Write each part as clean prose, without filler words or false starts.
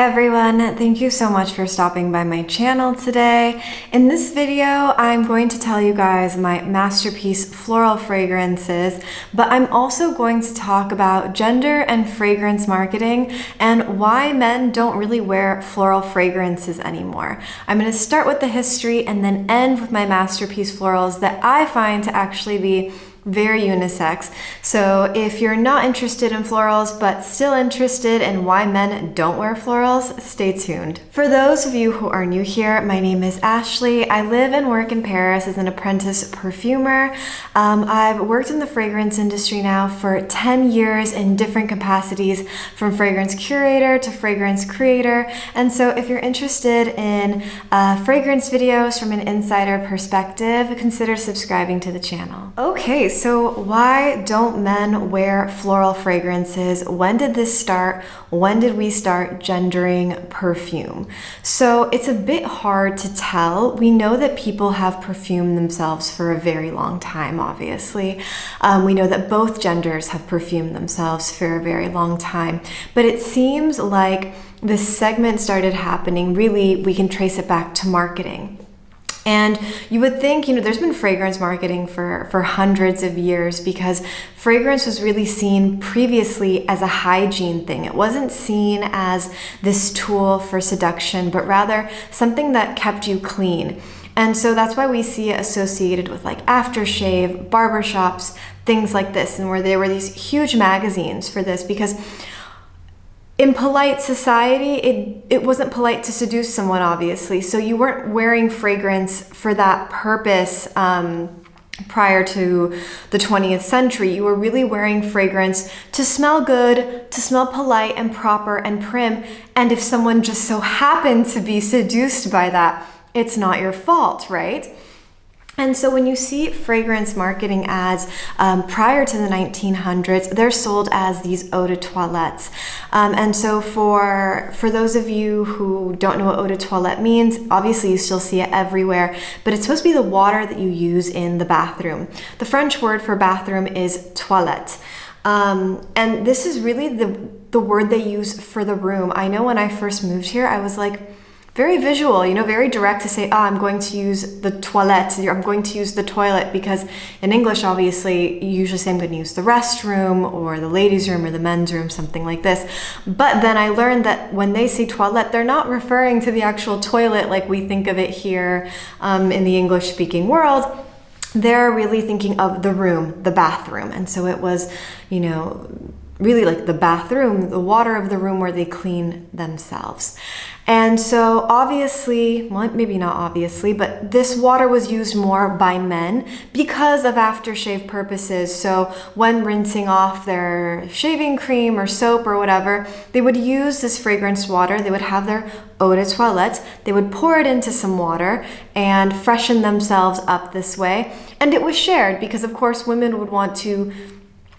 everyone, thank you so much for stopping by my channel today. In this video, I'm going to tell you guys my masterpiece floral fragrances, but I'm also going to talk about gender and fragrance marketing and why men don't really wear floral fragrances anymore. I'm going to start with the history and then end with my masterpiece florals that I find to actually be very unisex. So if you're not interested in florals but still interested in why men don't wear florals, stay tuned. For those of you who are new here, my name is Ashley. I live and work in Paris as an apprentice perfumer. I've worked in the fragrance industry now for 10 years in different capacities, from fragrance curator to fragrance creator. And so if you're interested in fragrance videos from an insider perspective, consider subscribing to the channel. Okay, so why don't men wear floral fragrances? When did this start? When did we start gendering perfume? So it's a bit hard to tell. We know that people have perfumed themselves for a very long time, obviously. We know that both genders have perfumed themselves for a very long time. But it seems like this segment started happening, really, we can trace it back to marketing. And you would think, there's been fragrance marketing for hundreds of years because fragrance was really seen previously as a hygiene thing. It wasn't seen as this tool for seduction, but rather something that kept you clean. And so that's why we see it associated with like aftershave, barbershops, things like this, and where there were these huge magazines for this because in polite society, it wasn't polite to seduce someone, obviously. So you weren't wearing fragrance for that purpose prior to the 20th century. You were really wearing fragrance to smell good, to smell polite and proper and prim. And if someone just so happened to be seduced by that, it's not your fault, right? And so when you see fragrance marketing ads prior to the 1900s, they're sold as these eau de toilettes. And so for those of you who don't know what eau de toilette means, obviously you still see it everywhere, but it's supposed to be the water that you use in the bathroom. The French word for bathroom is toilette. And this is really the word they use for the room. I know when I first moved here, I was like, very visual, very direct to say, I'm going to use the toilette, I'm going to use the toilet, because in English, obviously, you usually say I'm going to use the restroom or the ladies' room or the men's room, something like this. But then I learned that when they say toilette, they're not referring to the actual toilet like we think of it here in the English-speaking world. They're really thinking of the room, the bathroom. And so it was, really like the bathroom, the water of the room where they clean themselves. And so obviously, well, maybe not obviously, but this water was used more by men because of aftershave purposes. So when rinsing off their shaving cream or soap or whatever, they would use this fragrance water. They would have their eau de toilette. They would pour it into some water and freshen themselves up this way. And it was shared because, of course, women would want to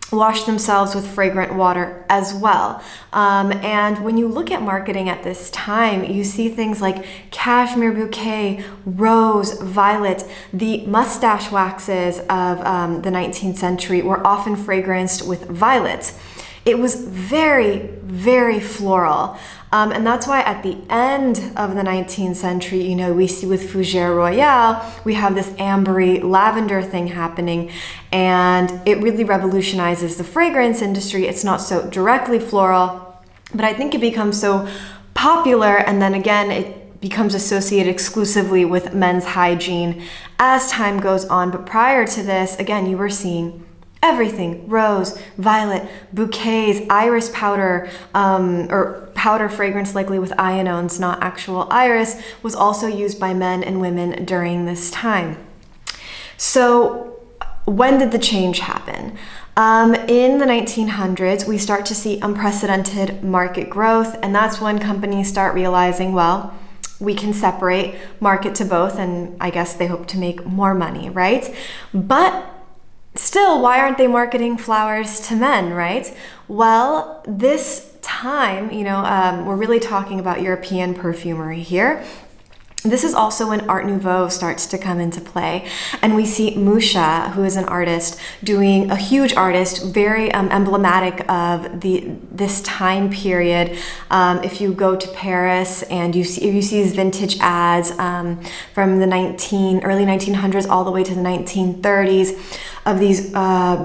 wash themselves with fragrant water as well. And when you look at marketing at this time, you see things like cashmere bouquet, rose, violet. The mustache waxes of the 19th century were often fragranced with violet. It was very, very floral. And that's why at the end of the 19th century, we see with Fougère Royale, we have this ambery lavender thing happening, and it really revolutionizes the fragrance industry. It's not so directly floral, but I think it becomes so popular, and then again, it becomes associated exclusively with men's hygiene as time goes on. But prior to this, again, you were seeing everything: rose, violet, bouquets, iris powder, or powder fragrance likely with ionones, not actual iris, was also used by men and women during this time. So when did the change happen? In the 1900s, we start to see unprecedented market growth, and that's when companies start realizing, well, we can separate, market to both, and I guess they hope to make more money, right? But still, why aren't they marketing flowers to men, right? Well, this time, we're really talking about European perfumery here. This is also when Art Nouveau starts to come into play, and we see Musha, who is an artist, doing a huge artist, very emblematic of this time period. If you go to Paris and you see these vintage ads from the early 1900s all the way to the 1930s of these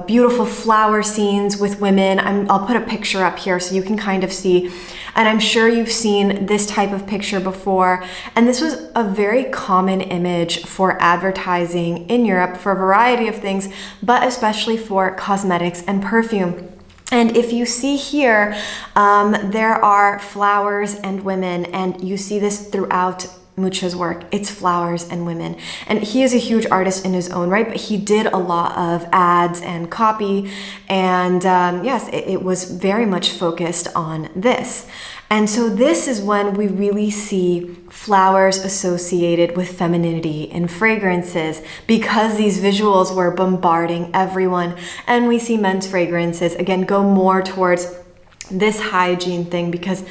beautiful flower scenes with women. I'll put a picture up here so you can kind of see. And I'm sure you've seen this type of picture before. And this was a very common image for advertising in Europe for a variety of things, but especially for cosmetics and perfume. And if you see here, there are flowers and women, and you see this throughout Musha's work. It's flowers and women. And he is a huge artist in his own right, but he did a lot of ads and copy. And yes, it was very much focused on this. And so this is when we really see flowers associated with femininity in fragrances, because these visuals were bombarding everyone. And we see men's fragrances, again, go more towards this hygiene thing, because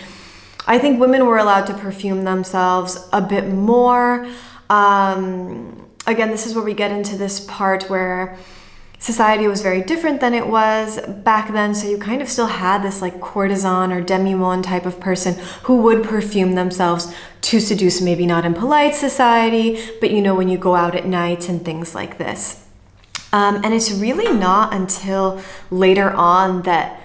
I think women were allowed to perfume themselves a bit more. Again, this is where we get into this part where society was very different than it was back then. So you kind of still had this like courtesan or demi-monde type of person who would perfume themselves to seduce, maybe not in polite society, but you know, when you go out at night and things like this. And it's really not until later on that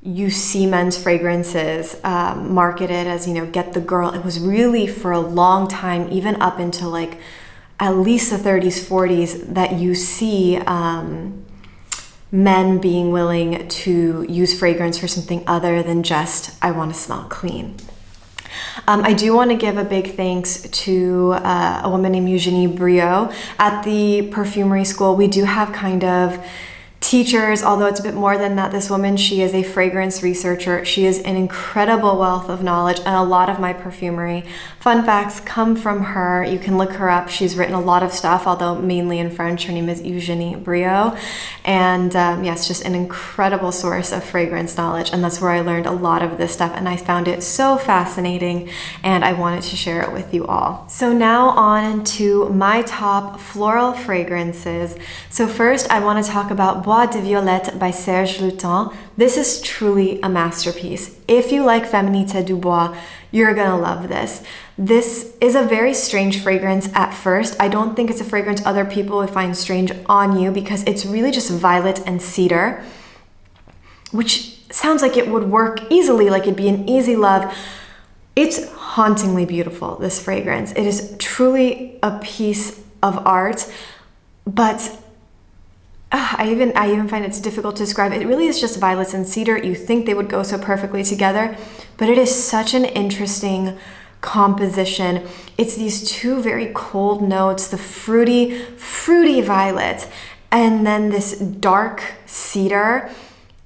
you see men's fragrances marketed as, you know, get the girl. It was really for a long time, even up until like at least the 30s, 40s, that you see men being willing to use fragrance for something other than just, I want to smell clean. I do want to give a big thanks to a woman named Eugenie Briot at the perfumery school. We do have kind of teachers, although it's a bit more than that. This woman, she is a fragrance researcher. She is an incredible wealth of knowledge, and a lot of my perfumery fun facts come from her. You can look her up. She's written a lot of stuff, although mainly in French. Her name is Eugenie Briot, and yes, just an incredible source of fragrance knowledge, and that's where I learned a lot of this stuff, and I found it so fascinating, and I wanted to share it with you all. So now on to my top floral fragrances. So first, I want to talk about Bois de Violette by Serge Lutens. This is truly a masterpiece. If you like Féminité du Bois, you're gonna love this. This is a very strange fragrance at first. I don't think it's a fragrance other people would find strange on you, because it's really just violet and cedar, which sounds like it would work easily, like it'd be an easy love. It's hauntingly beautiful, this fragrance. It is truly a piece of art, but I even find it's difficult to describe. It really is just violets and cedar. You think they would go so perfectly together, but it is such an interesting composition. It's these two very cold notes, the fruity violet, and then this dark cedar.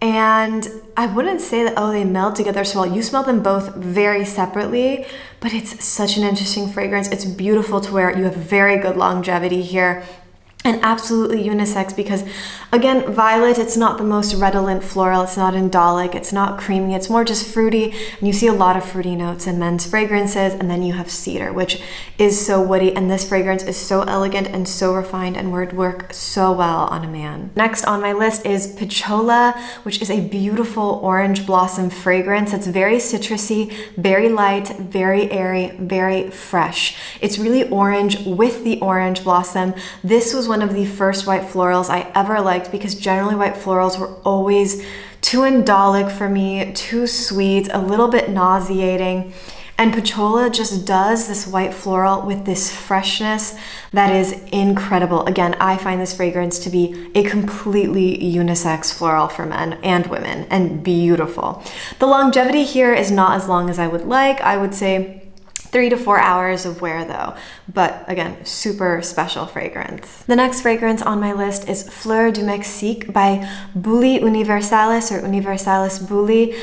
And I wouldn't say that, oh, they meld together so well. You smell them both very separately, but it's such an interesting fragrance. It's beautiful to wear. You have very good longevity here. And absolutely unisex, because again, violet, it's not the most redolent floral, it's not indolic, it's not creamy, it's more just fruity, and you see a lot of fruity notes in men's fragrances. And then you have cedar, which is so woody, and this fragrance is so elegant and so refined and would work so well on a man. Next on my list is Pichola, which is a beautiful orange blossom fragrance. It's very citrusy, very light, very airy, very fresh. It's really orange with the orange blossom. This was one of the first white florals I ever liked, because generally white florals were always too indolic for me, too sweet, a little bit nauseating. And Pichola just does this white floral with this freshness that is incredible. Again, I find this fragrance to be a completely unisex floral for men and women, and beautiful. The longevity here is not as long as I would like. I would say 3 to 4 hours of wear though, but again, super special fragrance. The next fragrance on my list is Fleur du Mexique by Buly Universalis, or Universalis Buly.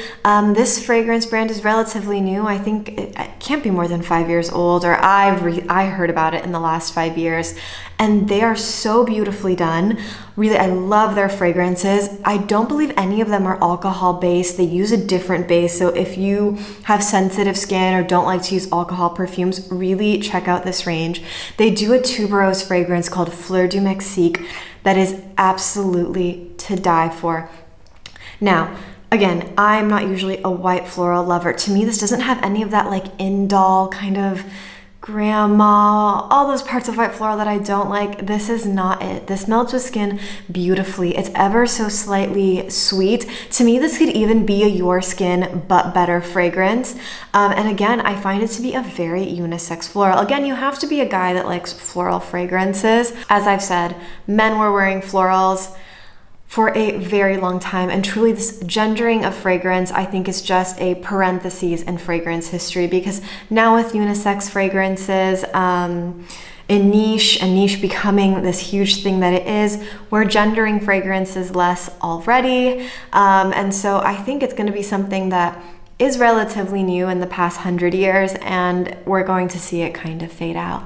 This fragrance brand is relatively new. I think it can't be more than 5 years old, or I heard about it in the last 5 years. and they are so beautifully done. Really, I love their fragrances. I don't believe any of them are alcohol based. They use a different base. So if you have sensitive skin or don't like to use alcohol perfumes, really check out this range. They do a tuberose fragrance called Fleur du Mexique that is absolutely to die for. Now, again, I'm not usually a white floral lover. To me, this doesn't have any of that like indol kind of grandma, all those parts of white floral that I don't like. This is not it. This melts with skin beautifully. It's ever so slightly sweet. To me, this could even be a your skin but better fragrance. And again, I find it to be a very unisex floral. Again, you have to be a guy that likes floral fragrances. As I've said, men were wearing florals for a very long time, and truly this gendering of fragrance I think is just a parenthesis in fragrance history, because now with unisex fragrances in niche becoming this huge thing that it is, we're gendering fragrances less already, and so I think it's going to be something that is relatively new in the past 100 years, and we're going to see it kind of fade out.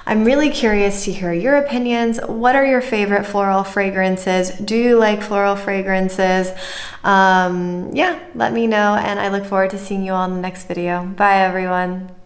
I'm really curious to hear your opinions. What are your favorite floral fragrances? Do you like floral fragrances? Yeah, let me know, and I look forward to seeing you all in the next video. Bye everyone.